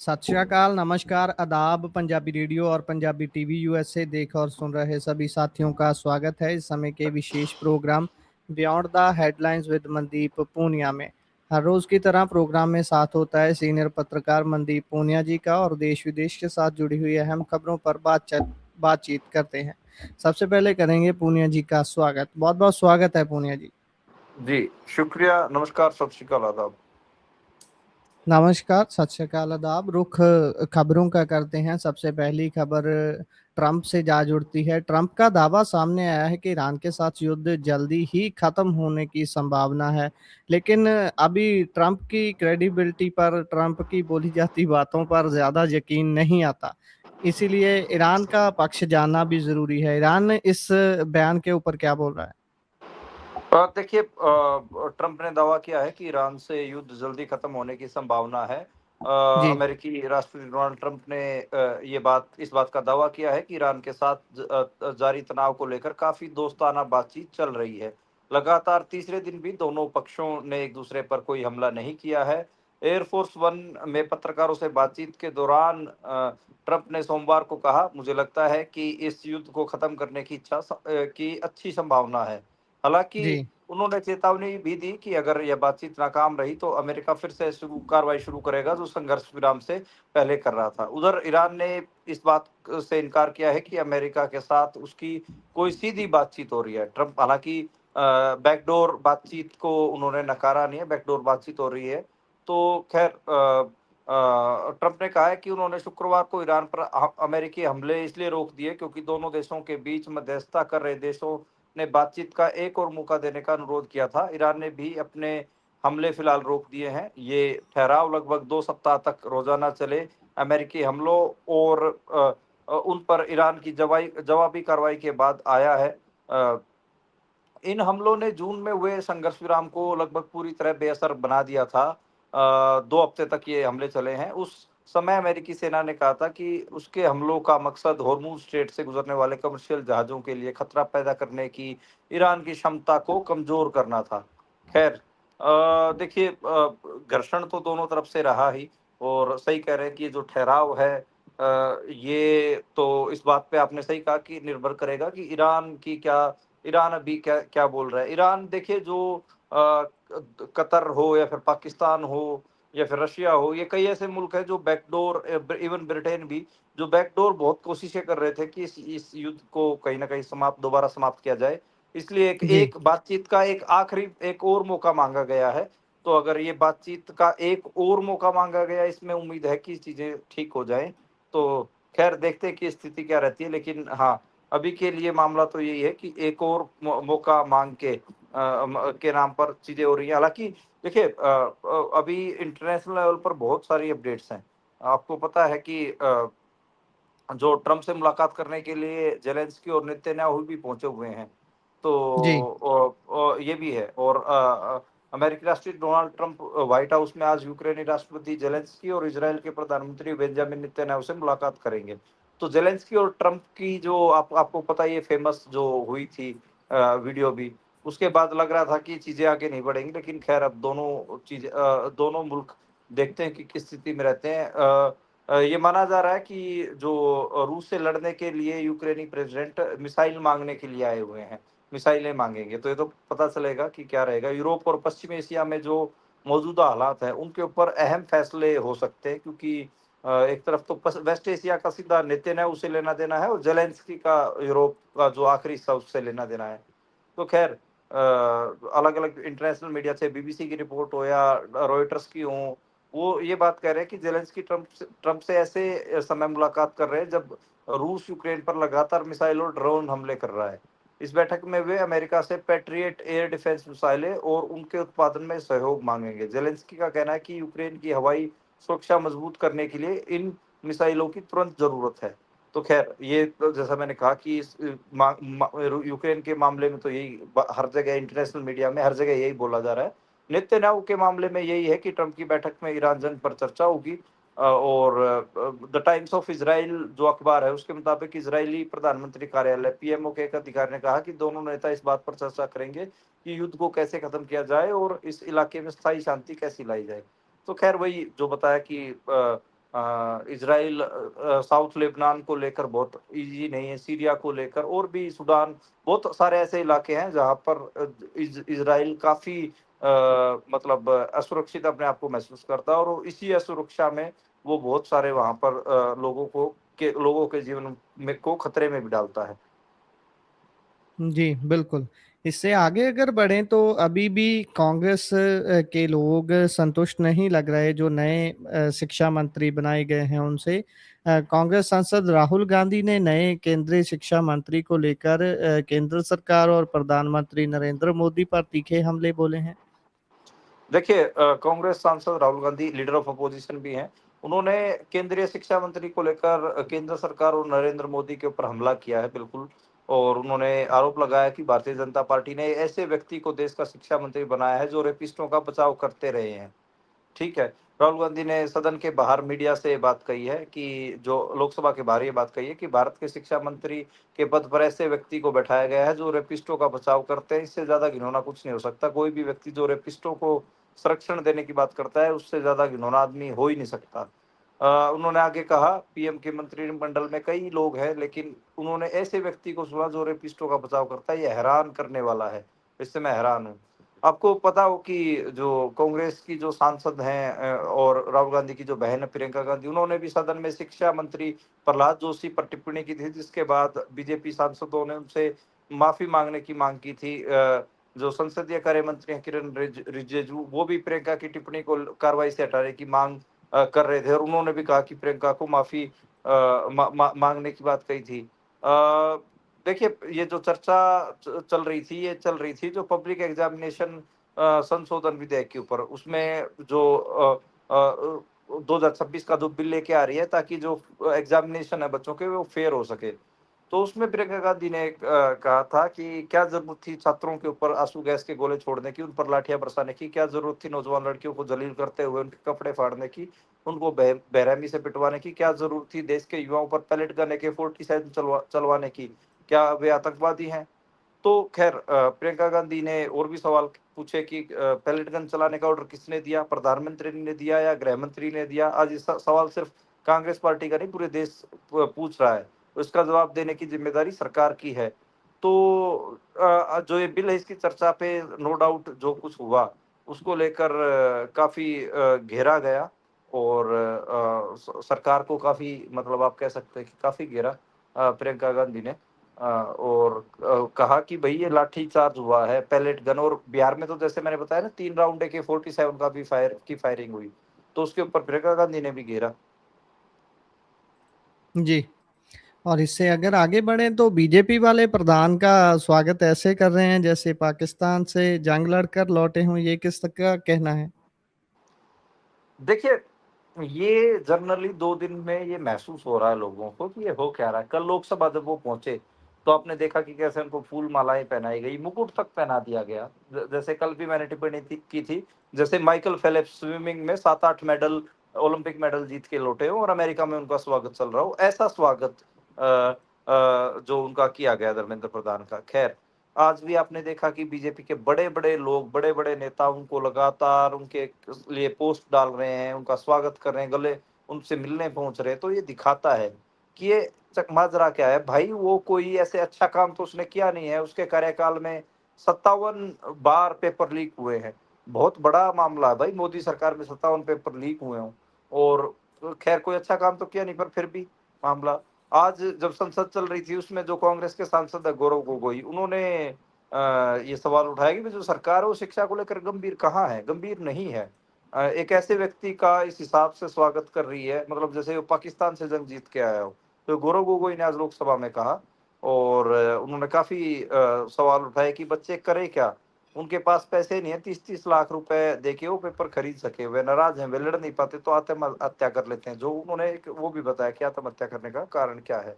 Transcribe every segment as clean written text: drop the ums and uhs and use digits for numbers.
सत श्री अकाल, नमस्कार, आदाब। पंजाबी रेडियो और पंजाबी टीवी यूएसए देख और सुन रहे सभी साथियों का स्वागत है इस समय के विशेष programme beyond the headlines with Mandeep Punia में। हर रोज की तरह प्रोग्राम में साथ होता है सीनियर पत्रकार मनदीप पूनिया जी का और देश विदेश के साथ जुड़ी हुई अहम खबरों पर बातचीत करते हैं। सबसे पहले करेंगे पूनिया जी का स्वागत। बहुत बहुत स्वागत है पूनिया जी। जी, शुक्रिया, नमस्कार, सत श्री अकाल, आदाब। नमस्कार, सत श्री अकाल, आदाब। रुख खबरों का करते हैं। सबसे पहली खबर ट्रंप से जा जुड़ती है। ट्रंप का दावा सामने आया है कि ईरान के साथ युद्ध जल्दी ही खत्म होने की संभावना है, लेकिन अभी ट्रंप की क्रेडिबिलिटी पर, ट्रंप की बोली जाती बातों पर ज्यादा यकीन नहीं आता। इसीलिए ईरान का पक्ष जानना भी जरूरी है। ईरान इस बयान के ऊपर क्या बोल रहा है? देखिए, ट्रंप ने दावा किया है कि ईरान से युद्ध जल्दी खत्म होने की संभावना है। जी। अमेरिकी राष्ट्रपति डोनाल्ड ट्रंप ने इस बात का दावा किया है कि ईरान के साथ जारी तनाव को लेकर काफी दोस्ताना बातचीत चल रही है। लगातार तीसरे दिन भी दोनों पक्षों ने एक दूसरे पर कोई हमला नहीं किया है। एयरफोर्स वन में पत्रकारों से बातचीत के दौरान ट्रंप ने सोमवार को कहा, मुझे लगता है कि इस युद्ध को खत्म करने की की अच्छी संभावना है। हालांकि जी। उन्होंने चेतावनी भी दी कि अगर यह बातचीत नाकाम रही तो अमेरिका फिर से कार्रवाई शुरू करेगा, जो संघर्ष विराम से पहले कर रहा था। उधर ईरान ने इस बात से इनकार किया है कि अमेरिका के साथ उसकी कोई सीधी बातचीत हो रही है। ट्रंप हालांकि बैकडोर बातचीत को उन्होंने नकारा नहीं है, बैकडोर बातचीत हो रही है। तो खैर, ट्रंप ने कहा है कि उन्होंने शुक्रवार को ईरान पर अमेरिकी हमले इसलिए रोक दिए क्योंकि दोनों देशों के बीच मध्यस्थता कर रहे देशों ने बातचीत का एक और मौका देने का अनुरोध किया था। ईरान ने भी अपने हमले फिलहाल रोक दिए हैं। ये ठहराव लगभग 2 सप्ताह तक रोजाना चले अमेरिकी हमलों और उन पर ईरान की जवाबी कार्रवाई के बाद आया है। अ, इन हमलों ने जून में हुए संघर्ष विराम को लगभग पूरी तरह बेअसर बना दिया था। 2 हफ्ते तक ये हमले चले हैं। उस समय अमेरिकी सेना ने कहा था कि उसके हमलों का मकसद हॉर्मुज स्ट्रेट से गुजरने वाले कमर्शियल जहाजों के लिए खतरा पैदा करने की ईरान की क्षमता को कमजोर करना था। खैर, देखिए, घर्षण तो दोनों तरफ से रहा ही, और सही कह रहे हैं कि ये जो ठहराव है, ये तो इस बात पे आपने सही कहा कि निर्भर करेगा कि ईरान अभी क्या क्या बोल रहा है। ईरान, देखिए, जो कतर हो या फिर पाकिस्तान हो या फिर रशिया हो, ये कई ऐसे मुल्क हैं जो बैकडोर, इवन ब्रिटेन भी, जो बैकडोर बहुत कोशिशें कर रहे थे कि इस युद्ध को कहीं ना कहीं दोबारा समाप्त किया जाए। इसलिए एक जी। एक बातचीत का एक और मौका मांगा गया है। तो अगर ये बातचीत का एक और मौका मांगा गया, इसमें उम्मीद है कि चीजें ठीक हो जाएं। तो खैर, देखते हैं कि स्थिति क्या रहती है, लेकिन हाँ, अभी के लिए मामला तो यही है कि एक और मौका मांग के नाम पर चीजें हो रही हैं। हालांकि देखिए, अभी इंटरनेशनल लेवल पर बहुत सारी अपडेट्स हैं। आपको पता है कि जो ट्रंप से मुलाकात करने के लिए जेलेंस्की और नेतन्याहू भी पहुंचे हुए हैं। जी। तो ये भी है। और अमेरिकी राष्ट्रपति डोनाल्ड ट्रंप व्हाइट हाउस में आज यूक्रेनी राष्ट्रपति जेलेंस्की और इजराइल के प्रधानमंत्री बेंजामिन नेतन्याहू से मुलाकात करेंगे। तो जेलेंस्की और ट्रंप की जो आपको पता है, ये फेमस जो हुई थी वीडियो भी, उसके बाद लग रहा था कि चीजें आगे नहीं बढ़ेंगी, लेकिन खैर अब दोनों मुल्क देखते हैं कि किस स्थिति में रहते हैं। ये माना जा रहा है कि जो रूस से लड़ने के लिए यूक्रेनी प्रेसिडेंट मिसाइल मांगने के लिए आए हुए हैं, मिसाइलें मांगेंगे। तो ये तो पता चलेगा कि क्या रहेगा। यूरोप और पश्चिम एशिया में जो मौजूदा हालात है, उनके ऊपर अहम फैसले हो सकते हैं, क्योंकि एक तरफ तो वेस्ट एशिया का सीधा नेतन्याहू से लेना देना है, और जेलेंस्की का यूरोप का जो आखिरी हिस्सा, उससे लेना देना है। तो खैर, अलग अलग इंटरनेशनल मीडिया से, बीबीसी की रिपोर्ट हो या रॉयटर्स की हो, वो ये बात कह रहे हैं कि जेलेंस्की ट्रंप से ऐसे समय मुलाकात कर रहे हैं जब रूस यूक्रेन पर लगातार मिसाइल और ड्रोन हमले कर रहा है। इस बैठक में वे अमेरिका से पैट्रियट एयर डिफेंस मिसाइलें और उनके उत्पादन में सहयोग मांगेंगे। जेलेंस्की का कहना है कि यूक्रेन की हवाई सुरक्षा मजबूत करने के लिए इन मिसाइलों की तुरंत जरूरत है। तो खैर, ये तो जैसा मैंने कहा कि यूक्रेन के मामले में तो यही हर जगह इंटरनेशनल मीडिया में हर जगह यही बोला जा रहा है। नेतन्याहू के मामले में यही है कि ट्रंप की बैठक में ईरान जंग पर चर्चा होगी। और द टाइम्स ऑफ इजराइल जो अखबार है, उसके मुताबिक इजरायली प्रधानमंत्री कार्यालय पीएमओ के एक अधिकारी ने कहा कि दोनों नेता इस बात पर चर्चा करेंगे कि युद्ध को कैसे खत्म किया जाए और इस इलाके में स्थायी शांति कैसी लाई जाए। तो खैर, वही जो बताया कि इसराइल साउथ लेबनान को लेकर बहुत ईज़ी नहीं है, सीरिया को लेकर और भी सूडान, बहुत सारे ऐसे इलाके हैं जहाँ पर इज़राइल काफ़ी मतलब असुरक्षित अपने आप को महसूस करता है और इसी असुरक्षा में वो बहुत सारे वहाँ पर लोगों के जीवन में को खतरे में भी डालता है। जी, बिल्कुल। इससे आगे अगर बढ़ें तो अभी भी कांग्रेस के लोग संतुष्ट नहीं लग रहे जो नए शिक्षा मंत्री बनाए गए हैं उनसे। कांग्रेस सांसद राहुल गांधी ने नए केंद्रीय शिक्षा मंत्री को लेकर केंद्र सरकार और प्रधानमंत्री नरेंद्र मोदी पर तीखे हमले बोले हैं। देखिए कांग्रेस सांसद Rahul Gandhi leader of opposition भी हैं। उन्होंने केंद्रीय शिक्षा मंत्री को लेकर केंद्र सरकार और नरेंद्र मोदी के ऊपर हमला किया है बिल्कुल। और उन्होंने आरोप लगाया कि भारतीय जनता पार्टी ने ऐसे व्यक्ति को देश का शिक्षा मंत्री बनाया है जो रेपिस्टों का बचाव करते रहे हैं। ठीक है। राहुल गांधी ने सदन के बाहर मीडिया से बात कही है कि जो लोकसभा के बाहर ये बात कही है कि भारत के शिक्षा मंत्री के पद पर ऐसे व्यक्ति को बैठाया गया है जो रेपिस्टों का बचाव करते हैं। इससे ज्यादा घिनौना कुछ नहीं हो सकता। कोई भी व्यक्ति जो रेपिस्टों को संरक्षण देने की बात करता है उससे ज्यादा घिनौना आदमी हो ही नहीं सकता। उन्होंने आगे कहा पीएम के मंत्रिमंडल में कई लोग हैं लेकिन उन्होंने ऐसे व्यक्ति को चुना जो रेपिस्टों का बचाव करता है। ये हैरान करने वाला है। इससे मैं हैरान हूँ। आपको पता हो कि जो कांग्रेस की जो सांसद हैं और राहुल गांधी की जो बहन है प्रियंका गांधी, उन्होंने भी सदन में शिक्षा मंत्री प्रहलाद जोशी पर टिप्पणी की थी जिसके बाद बीजेपी सांसदों ने उनसे माफी मांगने की मांग की थी। जो संसदीय कार्य मंत्री हैं किरण रिजिजू, वो भी प्रियंका की टिप्पणी को कार्रवाई से हटाने की मांग कर रहे थे और उन्होंने भी कहा कि प्रियंका को माफी मांगने की बात कही थी। देखिए ये जो चर्चा चल रही थी, ये चल रही थी जो पब्लिक एग्जामिनेशन संशोधन विधेयक के ऊपर। उसमें जो 2026 का जो बिल लेके आ रही है ताकि जो एग्जामिनेशन है बच्चों के वो फेयर हो सके। तो उसमें प्रियंका गांधी ने कहा था कि क्या जरूरत थी छात्रों के ऊपर आंसू गैस के गोले छोड़ने की, उन पर लाठियां बरसाने की, क्या जरूरत थी नौजवान लड़कियों को जलील करते हुए उनके कपड़े फाड़ने की, उनको बेरहमी से पिटवाने की, क्या जरूरत थी देश के युवाओं पर पैलेट गन AK-47 चलवाने की, क्या वे आतंकवादी हैं। तो खैर प्रियंका गांधी ने और भी सवाल पूछे कि पैलेट गन चलाने का ऑर्डर किसने दिया, प्रधानमंत्री ने दिया या गृह मंत्री ने दिया। आज इस सवाल सिर्फ कांग्रेस पार्टी का नहीं पूरे देश पूछ रहा है। उसका जवाब देने की जिम्मेदारी सरकार की है। तो जो ये बिल है इसकी चर्चा पे नो डाउट जो कुछ हुआ उसको लेकर काफी घेरा गया और सरकार को काफी मतलब आप कह सकते हैं कि काफी घेरा प्रियंका गांधी ने। और कहा कि भई ये लाठी चार्ज हुआ है, पैलेट गन, और बिहार में तो जैसे मैंने बताया ना 3 राउंड AK-47 का भी फायरिंग हुई। तो उसके ऊपर प्रियंका गांधी ने भी घेरा। जी। और इससे अगर आगे बढ़ें तो बीजेपी वाले प्रधान का स्वागत ऐसे कर रहे हैं जैसे पाकिस्तान से जंग लड़कर लौटे हों, ये किसका कहना है? देखिए, ये जनरली 2 दिन में ये महसूस हो रहा है लोगों को कि ये हो क्या रहा है। कल लोकसभा जब वो पहुँचे, तो आपने देखा कि कैसे उनको फूल मालाएँ पहनाई गई, मुकुट तक पहना दिया गया। ज जैसे कल भी मैंने टिप्पणी की थी, जैसे माइकल फेल्प्स स्विमिंग में 7-8 मेडल, ओलंपिक मेडल जीत के लौटे हों और अमेरिका में उनका स्वागत चल रहा हो, ऐसा स्वागत अ जो उनका किया गया धर्मेंद्र प्रधान का। खैर, आज भी आपने देखा कि बीजेपी के बड़े-बड़े लोग, बड़े-बड़े नेता उनको लगातार उनके लिए पोस्ट डाल रहे हैं, उनका स्वागत कर रहे हैं, गले उनसे मिलने पहुँच रहे हैं। तो ये दिखाता है कि ये चकमाजरा क्या है। भाई वो कोई ऐसे अच्छा काम तो उसने किया नहीं है। उसके कार्यकाल में 57 बार पेपर लीक हुए हैं। बहुत बड़ा मामला है भाई, मोदी सरकार में 57 पेपर लीक हुए हों और खैर कोई अच्छा काम तो किया नहीं पर फिर भी मामला। आज जब संसद चल रही थी उसमें जो कांग्रेस के सांसद है गौरव गोगोई, उन्होंने ये सवाल उठाया कि जो सरकार है वो शिक्षा को लेकर गंभीर कहाँ है? गंभीर नहीं है। एक ऐसे व्यक्ति का इस हिसाब से स्वागत कर रही है मतलब जैसे वो पाकिस्तान से जंग जीत के आया हो। तो गौरव गोगोई ने आज लोकसभा में कहा और उन्होंने काफ़ी सवाल उठाए कि बच्चे करें क्या? उनके पास पैसे नहीं है, 30-30 लाख रुपए देके वो पेपर खरीद सके। वे नाराज़ हैं, वे लड़ नहीं पाते तो आत्महत्या कर लेते हैं। जो उन्होंने एक वो भी बताया कि आत्महत्या करने का कारण क्या है।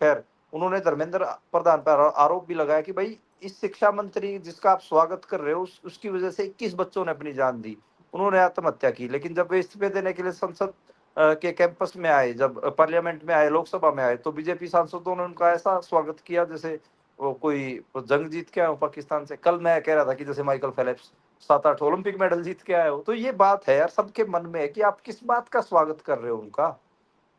खैर, उन्होंने धर्मेंद्र प्रधान पर आरोप भी लगाया कि भाई इस शिक्षा मंत्री जिसका आप स्वागत कर रहे हो उसकी वजह से 21 बच्चों ने अपनी जान दी। उन्होंने आत्महत्या की लेकिन जब वे इस्तीफे देने के लिए संसद के कैंपस में आए, जब पार्लियामेंट में आए, लोकसभा में आए तो बीजेपी सांसदों ने उनका ऐसा स्वागत किया जैसे वो कोई जंग जीत के आए हो पाकिस्तान से। कल मैं कह रहा था कि जैसे माइकल फेल्प्स 7-8 ओलंपिक मेडल जीत के आए हो। तो ये बात है यार, सबके मन में है कि आप किस बात का स्वागत कर रहे हो उनका।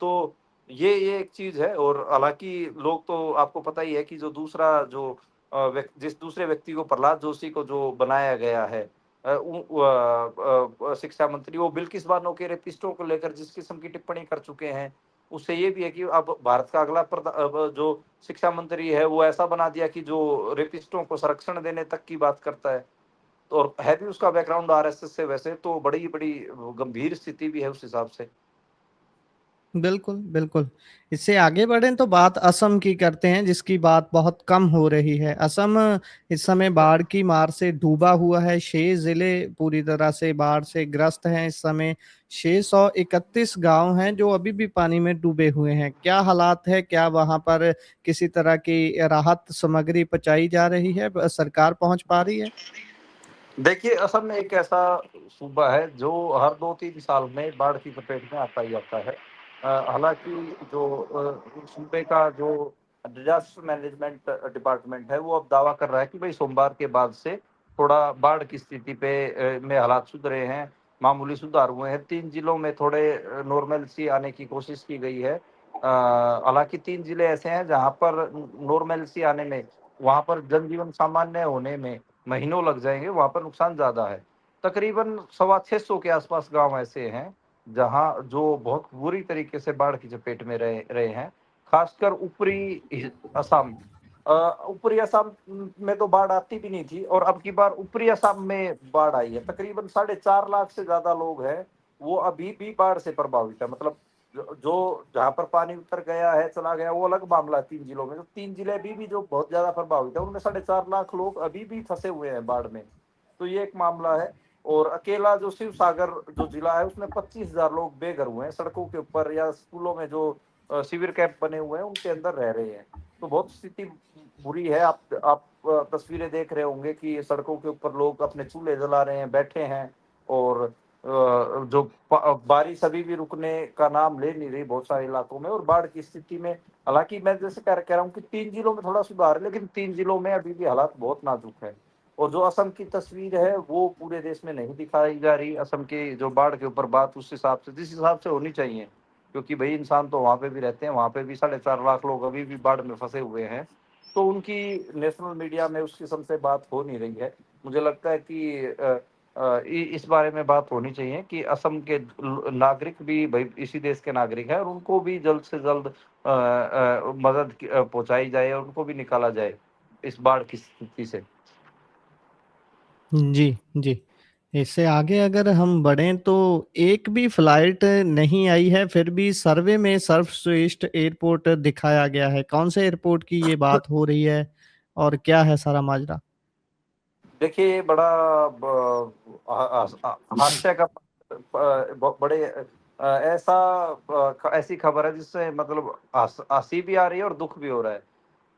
तो ये एक चीज़ है। और हालाँकि लोग तो आपको पता ही है कि जो दूसरा जो जिस दूसरे व्यक्ति को, प्रहलाद जोशी को जो बनाया गया है शिक्षा मंत्री, वो बिल्किस बानो के रेपिस्टों को लेकर जिस किस्म की टिप्पणी कर चुके हैं, उससे ये भी है कि अब भारत का अगला जो शिक्षा मंत्री है, वो ऐसा बना दिया कि जो रेपिस्टों को संरक्षण देने तक की बात करता है। तो और है भी उसका बैकग्राउंड आरएसएस से वैसे, तो बड़ी-बड़ी गंभीर स्थिति भी है उस हिसाब से। बिल्कुल, बिल्कुल। इससे आगे बढ़ें तो बात असम की करते हैं, जिसकी बात बहुत कम हो रही है। असम इस समय बाढ़ की मार से डूबा हुआ है। 6 ज़िले पूरी तरह से बाढ़ से ग्रस्त हैं इस समय। 631 गाँव हैं जो अभी भी पानी में डूबे हुए हैं। क्या हालात है? क्या वहाँ पर किसी तरह की राहत सामग्री पहुँचाई जा रही है? सरकार पहुँच पा रही है? देखिए, असम में एक ऐसा सूबा है जो हर 2-3 साल में बाढ़ की चपेट में आता ही आता है। हालाँकि जो सूबे का जो डिज़ास्टर मैनेजमेंट डिपार्टमेंट है, वो अब दावा कर रहा है कि भई सोमवार के बाद से थोड़ा बाढ़ की स्थिति पे में हालात सुधरे हैं, मामूली सुधार हुए हैं। 3 जिलों में थोड़े नॉर्मल-सी आने की कोशिश की गई है। हालाँकि 3 जिले ऐसे हैं जहाँ पर नॉर्मल-सी आने में, वहाँ पर जनजीवन सामान्य होने में महीनों लग जाएँगे, वहाँ पर नुकसान ज़्यादा है। तकरीबन सवा 600 के आस-पास गाँव ऐसे हैं, जहाँ जो बहुत बुरी तरीके से बाढ़ की चपेट में रहे रहे हैं। ख़ासकर ऊपरी असम। अ, ऊपरी असम में तो बाढ़ आती भी नहीं थी, और अब की बार ऊपरी असम में बाढ़ आई है। तकरीबन साढ़े 4 लाख से ज़्यादा लोग हैं, वो अभी भी बाढ़ से प्रभावित है। मतलब जो जहाँ पर पानी उतर गया है, चला गया, वो अलग मामला है 3 जिलों में। तो 3 जिले अभी भी जो बहुत ज़्यादा प्रभावित है, उनमें साढ़े 4 लाख लोग अभी भी फँसे हुए हैं बाढ़ में। तो ये एक मामला है। और अकेला जो शिव सागर जो जिला है, उसमें 25,000 लोग बेघर हुए हैं, सड़कों के ऊपर या स्कूलों में जो शिविर कैंप बने हुए हैं, उनके अंदर रह रहे हैं। तो बहुत स्थिति बुरी है। आप तस्वीरें देख रहे होंगे कि सड़कों के ऊपर लोग अपने चूल्हे जला रहे हैं, बैठे हैं। और जो बारिश अभी भी रुकने का नाम ले नहीं रही बहुत सारे इलाकों में, और बाढ़ की स्थिति में, हालांकि मैं जैसे कह रहा हूँ कि 3 जिलों में थोड़ा सुधार है, लेकिन 3 जिलों में अभी भी हालात बहुत नाजुक है। और जो असम की तस्वीर है, वो पूरे देश में नहीं दिखाई जा रही। असम की जो बाढ़ के ऊपर बात उस हिसाब से, जिस हिसाब से होनी चाहिए, क्योंकि भाई इंसान तो वहाँ पे भी रहते हैं, वहाँ पे भी 4.5 लाख लोग अभी भी बाढ़ में फंसे हुए हैं। तो उनकी नेशनल मीडिया में उस किस्म से बात हो नहीं रही है। मुझे लगता है कि इस बारे में बात होनी चाहिए कि असम के नागरिक भी भाई इसी देश के नागरिक हैं, और उनको भी जल्द से जल्द मदद पहुंचाई जाए, और उनको भी निकाला जाए इस बाढ़ की स्थिति से। जी, जी। इससे आगे अगर हम बढ़ें तो एक भी फ्लाइट नहीं आई है, फिर भी सर्वे में सर्वश्रेष्ठ एयरपोर्ट दिखाया गया है। कौन से एयरपोर्ट की ये बात हो रही है और क्या है सारा माजरा? देखिए, ये बड़ा हास्य का बड़े ऐसा ऐसी खबर है जिससे मतलब हंसी भी आ रही है और दुख भी हो रहा है।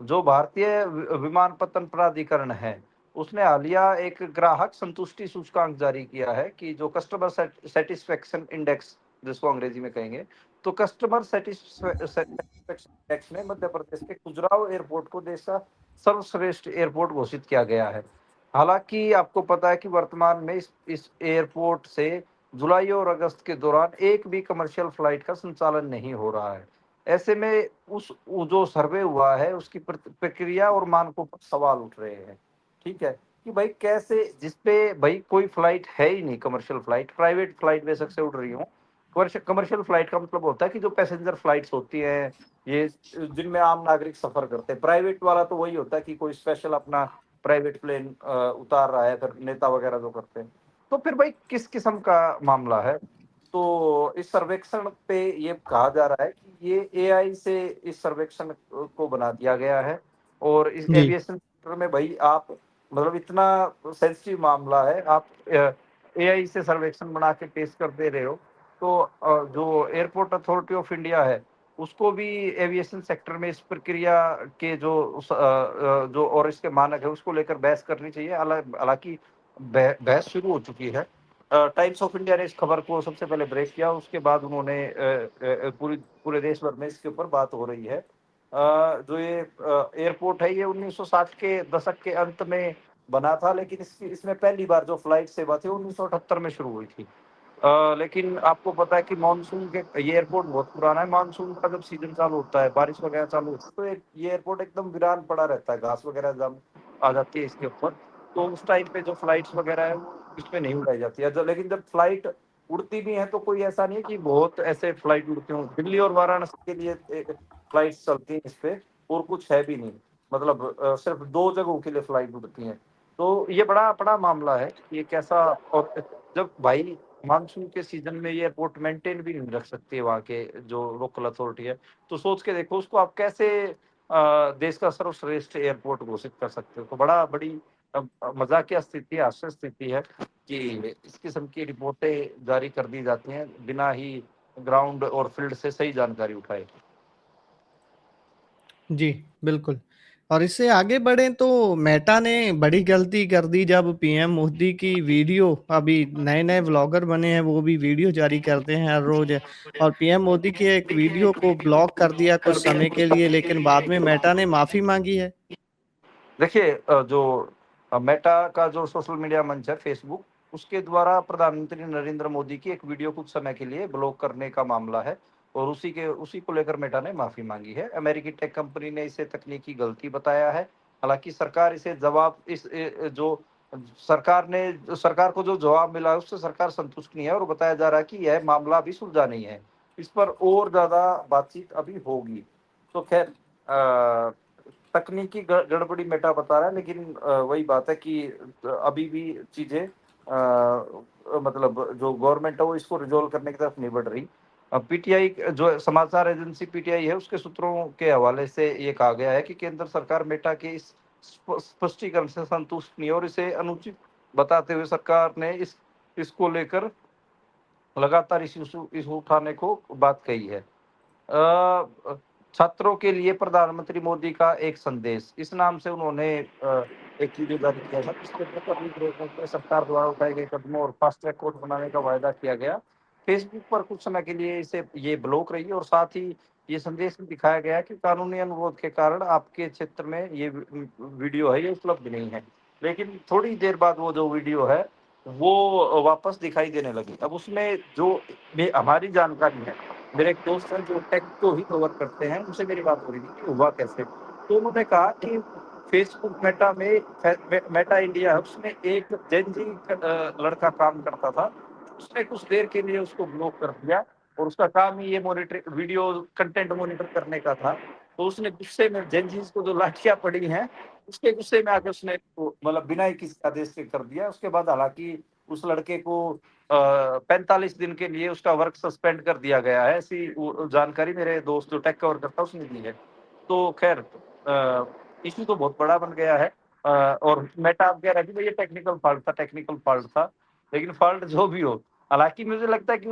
जो भारतीय विमानपत्तन प्राधिकरण है, उसने हालिया एक ग्राहक संतुष्टि सूचकांक जारी किया है कि जो कस्टमर सेटिस्फेक्शन इंडेक्स, जिसको अंग्रेजी में कहेंगे, तो कस्टमर सेटिस्फेक्शन इंडेक्स में मध्य प्रदेश के खजुराहो एयरपोर्ट को देश का सर्वश्रेष्ठ एयरपोर्ट घोषित किया गया है। हालांकि आपको पता है कि वर्तमान में इस एयरपोर्ट से जुलाई और अगस्त के दौरान एक भी कमर्शियल फ्लाइट का संचालन नहीं हो रहा है। ऐसे में उस वो जो सर्वे हुआ है, उसकी प्रक्रिया और मानकों पर सवाल उठ रहे हैं। ठीक है? कि भाई कैसे, जिसपे भाई कोई फ्लाइट है ही नहीं, कमर्शियल फ्लाइट, प्राइवेट फ्लाइट बेशक से उड़ रही हो। कमर्शियल फ्लाइट का मतलब होता है कि जो पैसेंजर फ्लाइट्स होती हैं, ये जिनमें आम नागरिक सफर करते हैं। प्राइवेट वाला तो वही होता है कि कोई स्पेशल अपना प्राइवेट प्लेन उतार रहा है, फिर नेता वगैरह जो करते हैं। तो फिर भाई किस किस्म का मामला है? तो इस सर्वेक्षण पे ये कहा जा रहा है कि ये एआई से इस सर्वेक्षण को बना दिया गया है। और इस जी। एविएशन सेक्टर में भाई आप, मतलब इतना सेंसिटिव मामला है, आप एआई से सर्वेक्षण बना के पेश कर दे रहे हो। तो जो एयरपोर्ट अथॉरिटी ऑफ इंडिया है, उसको भी एविएशन सेक्टर में इस प्रक्रिया के जो और इसके मानक है, उसको लेकर बहस करनी चाहिए। हालांकि बहस शुरू हो चुकी है। टाइम्स ऑफ इंडिया ने इस खबर को सबसे पहले ब्रेक किया, उसके बाद उन्होंने पूरे देश भर में इसके ऊपर बात हो रही है। जो ये एयरपोर्ट है, ये 1960 के दशक के अंत में बना था, लेकिन इसमें पहली बार जो फ्लाइट सेवा थी 1978 में शुरू हुई थी। लेकिन आपको पता है कि मानसून के ये एयरपोर्ट बहुत पुराना है। मानसून का जब सीजन चालू होता है, बारिश वगैरह चालू होती है, तो ये एयरपोर्ट एकदम वीरान पड़ा रहता है, घास वगैरह जम आ जाती है इसके ऊपर। तो उस टाइम पे जो फ्लाइट्स वगैरह है वो इसमें नहीं उड़ाई जाती है। लेकिन जब फ्लाइट उड़ती भी है तो कोई ऐसा नहीं है कि बहुत ऐसे फ्लाइट उड़ते हों। दिल्ली और वाराणसी के लिए फ्लाइट चलती है इस पे, और कुछ है भी नहीं। मतलब सिर्फ 2 जगहों के लिए फ्लाइट उड़ती हैं। तो ये बड़ा बड़ा मामला है, ये कैसा। और जब भाई मानसून के सीजन में ये एयरपोर्ट मेंटेन भी नहीं रख सकती है वहाँ के जो लोकल अथॉरिटी है, तो सोच के देखो उसको आप कैसे देश का सर्वश्रेष्ठ एयरपोर्ट घोषित कर सकते हो। तो बड़ा बड़ी मजाकिया स्थिति है, हास्य स्थिति है कि इस किस्म की रिपोर्टें जारी कर दी जाती हैं बिना ही ग्राउंड और फील्ड से सही जानकारी उठाए। जी, बिल्कुल। और इससे आगे बढ़ें तो मेटा ने बड़ी गलती कर दी जब पीएम मोदी की वीडियो, अभी नए-नए व्लॉगर बने हैं वो भी वीडियो जारी करते हैं हर रोज़, और पीएम मोदी की एक वीडियो को ब्लॉक कर दिया कुछ समय के लिए, लेकिन बाद में मेटा ने माफ़ी माँगी है। देखिए जो मेटा का जो सोशल मीडिया मंच है फेसबुक, उसके द्वारा प्रधानमंत्री नरेंद्र मोदी की एक वीडियो कुछ समय के लिए ब्लॉक करने का मामला है, और उसी को लेकर मेटा ने माफी मांगी है। अमेरिकी टेक कंपनी ने इसे तकनीकी गलती बताया है। हालांकि सरकार इसे जवाब इस जो सरकार को जो जवाब मिला है उससे सरकार संतुष्ट नहीं है, और बताया जा रहा है कि यह मामला अभी सुलझा नहीं है। इस पर और ज्यादा बातचीत अभी होगी। तो खैर तकनीकी गड़बड़ी मेटा बता रहा है, लेकिन वही बात है कि अभी भी चीजें मतलब जो गवर्नमेंट है वो इसको रिजोल्व करने की तरफ नहीं बढ़ रही। पीटीआई जो समाचार एजेंसी पीटीआई है उसके सूत्रों के हवाले से ये कहा गया है कि केंद्र सरकार मेटा के इस स्पष्टीकरण से संतुष्ट नहीं है, और इसे अनुचित बताते हुए सरकार ने इसको लेकर लगातार इशू उठाने को बात कही है। अ, छात्रों के लिए प्रधानमंत्री मोदी का एक संदेश, इस नाम से उन्होंने एक वीडियो जारी किया था जिसके ऊपर भी रोकने पे सरकार द्वारा उठाए गए कदमों और फास्ट ट्रैक कोर्ट बनाने का वायदा किया गया। फेसबुक पर कुछ समय के लिए इसे ये ब्लॉक रही, और साथ ही ये संदेश भी दिखाया गया कि कानूनी अनुरोध के कारण आपके क्षेत्र में ये वीडियो है ये उपलब्ध नहीं है। लेकिन थोड़ी देर बाद वो जो वीडियो है वो वापस दिखाई देने लगी। अब उसमें जो हमारी जानकारी है, मेरे एक दोस्त हैं जो टेक को ही कवर करते हैं, उनसे मेरी बात हो रही थी कि हुआ कैसे। तो उन्होंने कहा कि फेसबुक मेटा इंडिया है, उसमें एक जेन जी लड़का काम करता था। उसने कुछ देर के लिए उसको ब्लॉक कर दिया, और उसका काम ही ये मॉनिटर वीडियो कंटेंट मॉनिटर करने का था। तो उसने गुस्से में जेन जीज को जो लाठियां पड़ी हैं, उसके गुस्से में आके उसने मतलब बिना ही किसी आदेश के कर दिया। उसके बाद हालांकि उस लड़के को 45 दिन के लिए उसका वर्क सस्पेंड कर दिया गया है, ऐसी जानकारी मेरे दोस्त जो टेक कवर करता है उसने दी है। तो खैर इशू तो बहुत बड़ा बन गया है। और मेटा आप कह रहा है कि ये टेक्निकल फॉल्ट था, लेकिन फॉल्ट जो भी हो, हालांकि मुझे लगता है कि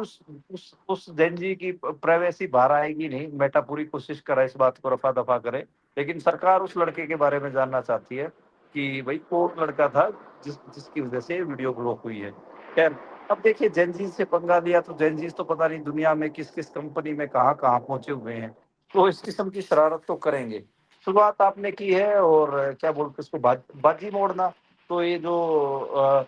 उस जेन जी की प्राइवेसी बाहर आएगी नहीं। मेटा पूरी कोशिश करे इस बात को रफा दफा करे, लेकिन सरकार उस लड़के के बारे में जानना चाहती है कि भाई कौन लड़का था जिसकी वजह से वीडियो ब्लॉक हुई है। खैर अब देखिए जेनजीज से पंगा लिया तो जेनजीज तो पता नहीं दुनिया में किस किस कंपनी में कहाँ कहाँ पहुंचे हुए हैं। तो इस किस्म की शरारत तो करेंगे। शुरुआत आपने की है, और क्या बोलते हैं इसको बाजी मोड़ना। तो ये जो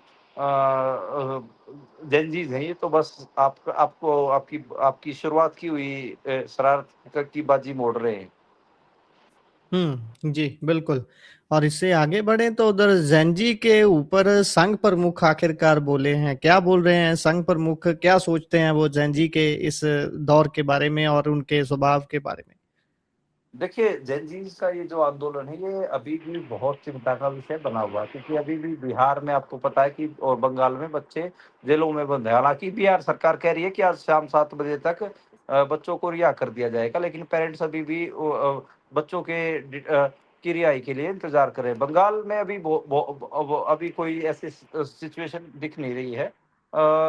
जेनजीज हैं ये तो बस आपको आपकी आपकी शुरुआत की हुई शरारत की बाजी मोड़ रहे हैं। जी, बिल्कुल। और इससे आगे बढ़ें तो उधर ज़ेनज़ी के ऊपर संघ प्रमुख आखिरकार बोले हैं। क्या बोल रहे हैं संघ प्रमुख? क्या सोचते हैं वो ज़ेनज़ी के इस दौर के बारे में और उनके स्वभाव के बारे में? देखिए, जेन ज़ीज़ का ये जो आंदोलन है, ये अभी भी बहुत चिंता का विषय बना हुआ है, क्योंकि अभी भी बिहार में आपको पता है कि और बंगाल में बच्चे जेलों में बंद हैं। हालाँकि बिहार सरकार कह रही है कि आज शाम 7 बजे तक बच्चों को रिहा कर दिया जाएगा, लेकिन पेरेंट्स अभी भी बच्चों की रिहाई के लिए इंतज़ार कर रहे हैं। बंगाल में अभी अभी कोई ऐसी सिचुएशन दिख नहीं रही है।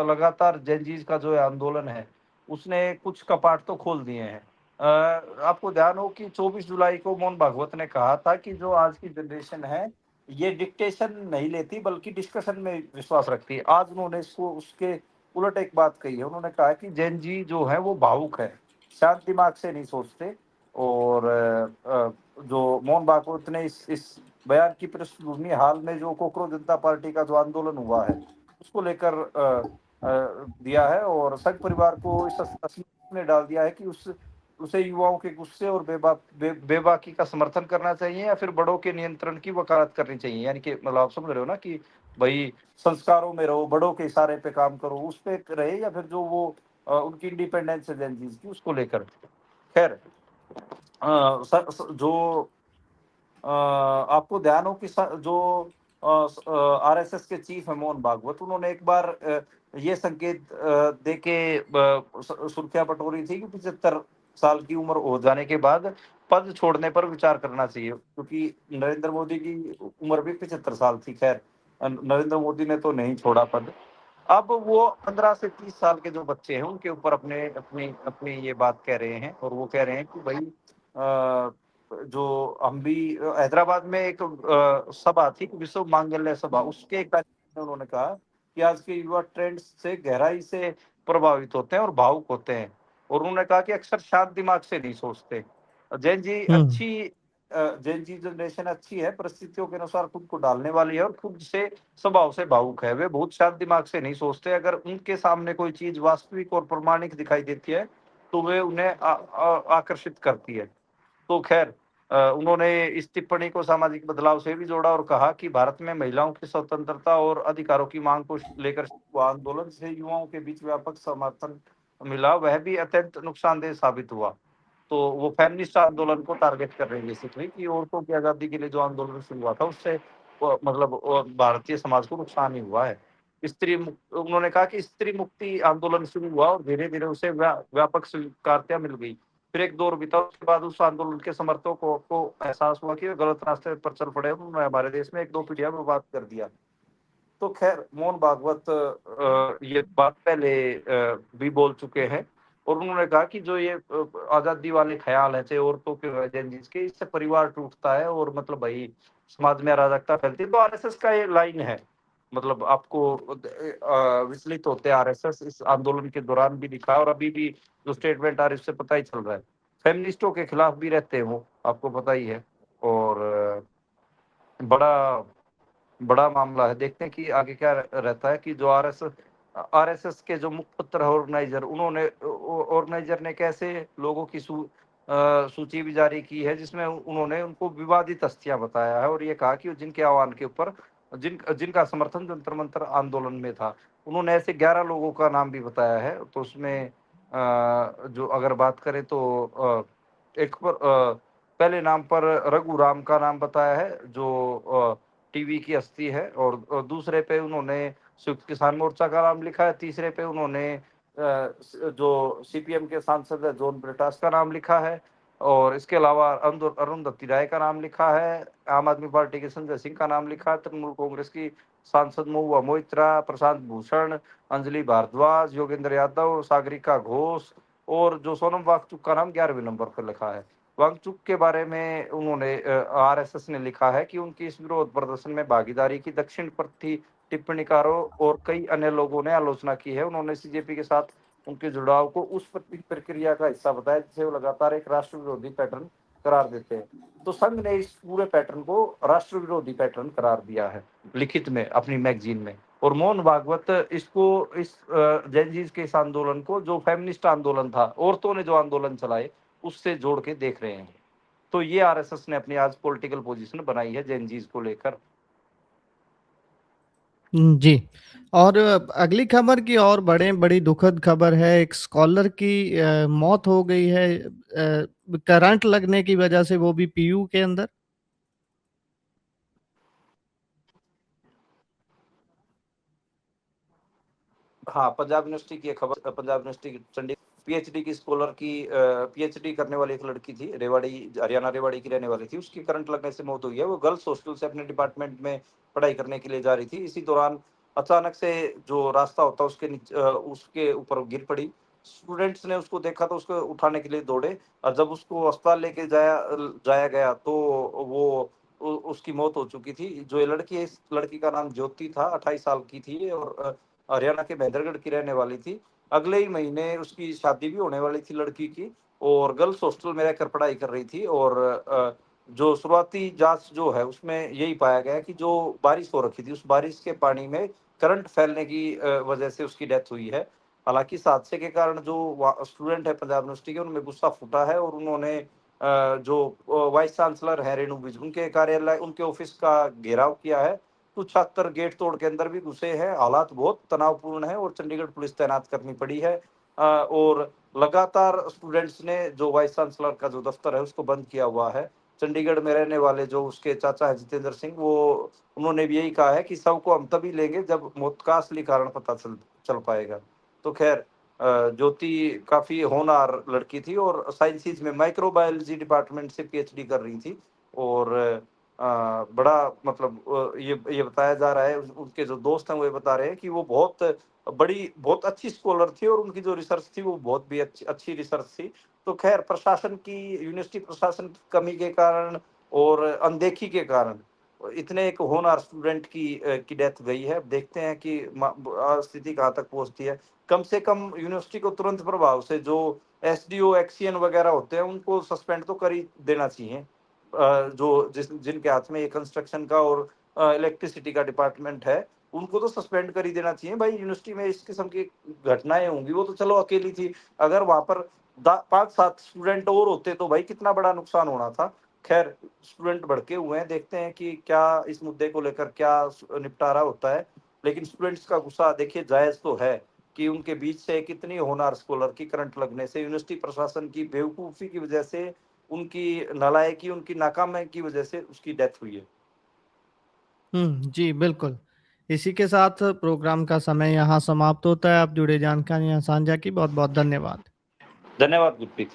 लगातार जेन ज़ीज़ का जो आंदोलन है, उसने कुछ कपाट तो खोल दिए हैं। आपको ध्यान हो कि 24 जुलाई को मोहन भागवत ने कहा था कि जो आज की जनरेशन है, ये डिक्टेशन नहीं लेती बल्कि डिस्कशन में विश्वास रखती है। आज उन्होंने इसको उसके उलट एक बात कही है। उन्होंने कहा है कि जेन जी जो है वो भावुक है, शांत दिमाग से नहीं सोचते। और जो मोहन भागवत ने इस बयान की पृष्ठभूमि हाल में जो कोकरोच जनता पार्टी का जो आंदोलन हुआ है उसको लेकर दिया है, और संघ परिवार को इस असमंजस में डाल दिया है कि उसे युवाओं के गुस्से और बेबाकी का समर्थन करना चाहिए या फिर बड़ों के नियंत्रण की वकालत करनी चाहिए। यानी कि मतलब आप समझ रहे हो ना कि भाई संस्कारों में रहो, बड़ों के इशारे पे काम करो, उस पे रहे, या फिर जो वो उनकी इंडिपेंडेंस है जन चीज की उसको लेकर। खैर, जो आपको ध्यान हो कि जो आरएसएस के चीफ है मोहन भागवत, उन्होंने एक बार ये संकेत देके सुर्खियां बटोरी थी कि 75 साल की उम्र हो जाने के बाद पद छोड़ने पर विचार करना चाहिए, क्योंकि नरेंद्र मोदी की उम्र भी 75 साल थी। खैर, नरेंद्र मोदी ने तो नहीं छोड़ा पद। अब वो 15 से 30 साल के जो बच्चे हैं उनके ऊपर अपने अपनी अपनी ये बात कह रहे हैं, और वो कह रहे हैं कि भाई जो हम भी हैदराबाद में एक सभा थी, विश्व मांगल्य सभा, उसके एक कार्यक्रम में उन्होंने कहा कि आज के युवा ट्रेंड से गहराई से प्रभावित होते हैं और भावुक होते हैं, और उन्होंने कहा कि अक्सर शांत दिमाग से नहीं सोचते। जैन जी हम्म। अच्छी जेन जी जनरेशन अच्छी है, परिस्थितियों के अनुसार खुद को डालने वाली है और खुद से स्वभाव से भावुक है। वे बहुत शांत दिमाग से नहीं सोचते। अगर उनके सामने कोई चीज वास्तविक और प्रमाणिक दिखाई देती है तो वे उन्हें आकर्षित करती है। तो खैर, उन्होंने इस टिप्पणी को सामाजिक बदलाव से भी जोड़ा और कहा कि भारत में महिलाओं की स्वतंत्रता और अधिकारों की मांग को लेकर हुआ आंदोलन से युवाओं के बीच व्यापक समर्थन मिला, वह भी अत्यंत नुकसानदेह साबित हुआ। तो वो फेमिनिस्ट आंदोलन को टारगेट कर रहे हैं बेसिकली, कि औरतों की आजादी के लिए जो आंदोलन शुरू हुआ था उससे मतलब भारतीय समाज को नुकसान ही हुआ है। उन्होंने कहा कि स्त्री मुक्ति आंदोलन शुरू हुआ और धीरे धीरे उसे व्यापक स्वीकार्यता मिल गई। फिर एक दौर बीता, उसके बाद उस आंदोलन के समर्थकों को एहसास हुआ कि वे गलत रास्ते पर चल पड़े, उन्होंने हमारे देश में एक दो पीढ़ियां बर्बाद कर दिया। तो खैर, मोहन भागवत ये बात पहले भी बोल चुके हैं, और उन्होंने कहा कि जो ये आजादी वाले ख्याल है चाहे औरतों के जेनजीज के, इससे परिवार टूटता है और मतलब भाई समाज में अराजकता फैलती है। तो आरएसएस का ये लाइन है, मतलब आपको विचलित होते आरएसएस इस आंदोलन के दौरान भी दिखा, और अभी भी जो स्टेटमेंट आ रही है उससे पता ही चल रहा है। फेमिनिस्टों के खिलाफ भी रहते हैं वो, आपको पता ही है। और बड़ा बड़ा मामला है। देखते हैं कि आगे क्या रहता है, कि जो आरएसएस के जो मुखपत्र ऑर्गेनाइजर, ऑर्गेनाइजर ने कैसे लोगों की सूची भी जारी की है, जिसमें उन्होंने उनको विवादित हस्तियां बताया है, और ये कहा कि जिनके आह्वान के ऊपर जिनका समर्थन जंतर मंतर आंदोलन में था, उन्होंने ऐसे 11 लोगों का नाम भी बताया है। तो उसमें जो अगर बात करें तो एक पर पहले नाम पर रघु राम का नाम बताया है, जो टीवी की हस्ती है, और दूसरे पे उन्होंने संयुक्त किसान मोर्चा का नाम लिखा है, तीसरे पे उन्होंने जो सीपीएम के सांसद है जॉन ब्रिटास का नाम लिखा है, और इसके अलावा अरुंधति राय का नाम लिखा है, आम आदमी पार्टी के संजय सिंह का नाम लिखा है, तृणमूल कांग्रेस की सांसद महुआ मोइत्रा, प्रशांत भूषण, अंजलि भारद्वाज, योगेंद्र यादव, सागरिका घोष, और जो सोनम वांगचुक का नाम 11वें नंबर पर लिखा है। वांगचुक के बारे में उन्होंने आरएसएस ने लिखा है कि उनकी इस विरोध प्रदर्शन में भागीदारी की दक्षिणपंथी टिप्पणीकारों और कई अन्य लोगों ने आलोचना की है। उन्होंने सीजेपी के साथ उनके जुड़ाव को उस प्रक्रिया का हिस्सा बताया जिसे वो लगातार एक राष्ट्र विरोधी पैटर्न करार देते हैं। तो संघ ने इस पूरे पैटर्न को राष्ट्र विरोधी पैटर्न करार दिया है लिखित में अपनी मैगजीन में। और मोहन भागवत इसको इस जेनजीज के इस आंदोलन को, जो फेमिनिस्ट आंदोलन था, औरतों ने जो आंदोलन चलाए, उससे जोड़ के देख रहे हैं। तो ये आरएसएस ने अपनी आज पॉलिटिकल पोजीशन बनाई है जेनजीज को लेकर। जी। और अगली खबर की और बड़ी दुखद खबर है। एक स्कॉलर की मौत हो गई है करंट लगने की वजह से, वो भी पीयू के अंदर। हाँ, पंजाब यूनिवर्सिटी की एक खबर, पंजाब यूनिवर्सिटी की चंडीगढ़ पीएचडी की स्कॉलर की पीएचडी करने वाली एक लड़की थी, रेवाड़ी, हरियाणा रेवाड़ी की रहने वाली थी। उसकी करंट लगने से मौत हुई है। वो गर्ल्स हॉस्टल से अपने डिपार्टमेंट में पढ़ाई करने के लिए जा रही थी। इसी दौरान अचानक से जो रास्ता होता है उसके ऊपर गिर पड़ी। स्टूडेंट्स ने उसको देखा तो उसको उठाने के लिए दौड़े, और जब उसको अस्पताल लेके जाया गया तो वो उसकी मौत हो चुकी थी। जो ये लड़की है, इस लड़की का नाम ज्योति था, 28 साल की थी, और हरियाणा के महेंद्रगढ़ की रहने वाली थी। अगले ही महीने उसकी शादी भी होने वाली थी लड़की की, और गर्ल्स हॉस्टल में रहकर पढ़ाई कर रही थी। और जो शुरुआती जाँच जो है उसमें यही पाया गया कि जो बारिश हो रखी थी, उस बारिश के पानी में करंट फैलने की वजह से उसकी डेथ हुई है। हालाँकि इस हादसे के कारण जो वा स्टूडेंट है पंजाब यूनिवर्सिटी के, उनमें गुस्सा फूटा है और उन्होंने जो वाइस चांसलर हैं रेणु विज, उनके कार्यालय, उनके ऑफ़िस का घेराव किया है। कुछ छात्र गेट तोड़ के अंदर भी घुसे हैं। हालात बहुत तनावपूर्ण है और चंडीगढ़ पुलिस तैनात करनी पड़ी है। और लगातार स्टूडेंट्स ने जो वाइस चांसलर का जो दफ्तर है उसको बंद किया हुआ है। चंडीगढ़ में रहने वाले जो उसके चाचा हैं जितेंद्र सिंह, वो उन्होंने भी यही कहा है कि शव को हम तभी लेंगे जब मौत का असली कारण पता चल पाएगा। तो ख़ैर ज्योति काफ़ी होनहार लड़की थी और साइंसेज़ में माइक्रोबायोलॉजी डिपार्टमेंट से पीएचडी कर रही थी और बड़ा मतलब ये बताया जा रहा है, उनके जो दोस्त हैं वो ये बता रहे हैं कि वो बहुत अच्छी स्कॉलर थी और उनकी जो रिसर्च थी वो बहुत भी अच्छी रिसर्च थी। तो ख़ैर प्रशासन की, यूनिवर्सिटी प्रशासन की कमी के कारण और अनदेखी के कारण इतने एक होनहार स्टूडेंट की डेथ गई है। अब देखते हैं कि स्थिति कहाँ तक पहुँचती है। कम से कम यूनिवर्सिटी को तुरंत प्रभाव से जो एसडीओ, एक्सीएन वगैरह होते हैं उनको सस्पेंड तो कर ही देना चाहिए। जिनके हाथ में ये कंस्ट्रक्शन का और इलेक्ट्रिसिटी का डिपार्टमेंट है, उनको तो सस्पेंड कर ही देना चाहिए। भाई यूनिवर्सिटी में इस किस्म की घटनाएँ होंगी, वो तो चलो अकेली थी। अगर वहाँ पर दा 5-7 स्टूडेंट और होते तो भाई कितना बड़ा नुकसान होना था। ख़ैर स्टूडेंट भड़के हुए हैं, देखते हैं कि क्या इस मुद्दे को लेकर क्या निपटारा होता है। लेकिन स्टूडेंट्स का गुस्सा देखिए जायज़ तो है कि उनके बीच से एक इतनी होनहार स्कॉलर की करंट लगने से, यूनिवर्सिटी प्रशासन की बेवकूफ़ी की वजह से, उनकी नालायकी, उनकी नाकामी की वजह से उसकी डेथ हुई है। जी, बिल्कुल। इसी के साथ प्रोग्राम का समय यहाँ समाप्त होता है। आप जुड़े जानकारियाँ साझा की, बहुत-बहुत धन्यवाद। धन्यवाद गुरप्रीत।